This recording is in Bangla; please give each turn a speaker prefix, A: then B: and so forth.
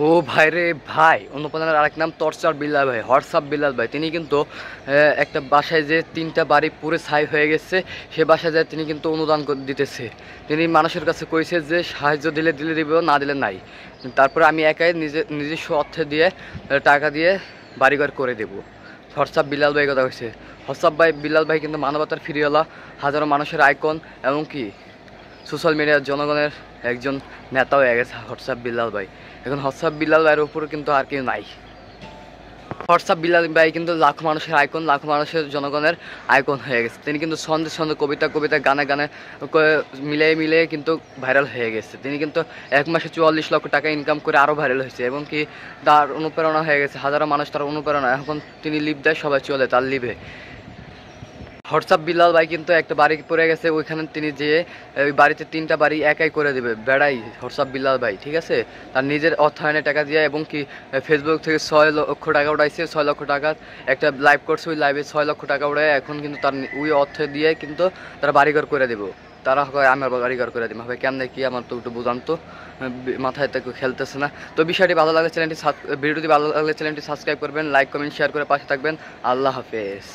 A: ও ভাই রে ভাই, অনুপ্রেরণার আরেক নাম টর্চার বিল্লাল ভাই, হোয়াটসঅ্যাপ বিল্লাল ভাই। তিনি কিন্তু একটা বাসায় যে 3টা বাড়ি পুরো ছাই হয়ে গেছে, সে বাসায় যায় তিনি কিন্তু অনুদান দিতেছে। তিনি মানুষের কাছে কইছে যে সাহায্য দিলে দিলে দিব, না দিলে নাই। তারপরে আমি একাই নিজস্ব অর্থে দিয়ে টাকা দিয়ে বাড়িঘর করে দেব। হোয়াটসঅ্যাপ বিল্লাল ভাই কথা কইছে। হোয়াটসঅ্যাপ ভাই বিল্লাল ভাই কিন্তু মানবতার ফিরিওয়ালা, হাজারো মানুষের আইকন, এমনকি সোশ্যাল মিডিয়ার জনগণের একজন নেতা হয়ে গেছে হোয়াটসঅ্যাপ বিল্লাল ভাই। এখন হোয়াটসঅ্যাপ বিল্লাল ভাইয়ের উপরে কিন্তু আর কেউ নাই। হোয়াটসঅ্যাপ বিল্লাল ভাই কিন্তু লাখো মানুষের আইকন, লাখো মানুষের জনগণের আইকন হয়ে গেছে। তিনি কিন্তু ছন্দে ছন্দে, কবিতা কবিতা, গানে গানে মিলিয়ে মিলিয়ে কিন্তু ভাইরাল হয়ে গেছে। তিনি কিন্তু 1 মাসে 44 লক্ষ টাকা ইনকাম করে আরও ভাইরাল হয়েছে, এবং কি তার অনুপ্রেরণা হয়ে গেছে হাজারো মানুষ, তার অনুপ্রেরণা। এখন তিনি লিভ দেয়, সবাই চলে তার লিভে। হোয়াটসঅ্যাপ বিল্লাল ভাই কিন্তু একটা বাড়ি পড়ে গেছে, ওইখানে তিনি যেয়ে ওই বাড়িতে 3টা বাড়ি একাই করে দেবে বেড়াই হোয়াটসঅ্যাপ বিল্লাল ভাই, ঠিক আছে। তার নিজের অর্থায়নে টাকা দিয়ে, এবং কি ফেসবুক থেকে 6 লক্ষ টাকা উঠাইছে। 6 লক্ষ টাকা একটা লাইভ করছে, ওই লাইভে 6 লক্ষ টাকা উঠায় এখন কিন্তু তার ওই অর্থ দিয়ে কিন্তু তারা বাড়িঘর করে দেবো। তারা হয় আমার বাড়িঘর করে দেবে হবে কেমনে কি, আমার তো একটু বুঝান তো, মাথায় তো খেলতেছে না। তো বিষয়টি ভালো লাগলে ভিডিওটি ভালো লাগলে চ্যানেলটি সাবস্ক্রাইব করবেন, লাইক কমেন্ট শেয়ার করে পাশে থাকবেন। আল্লাহ হাফেজ।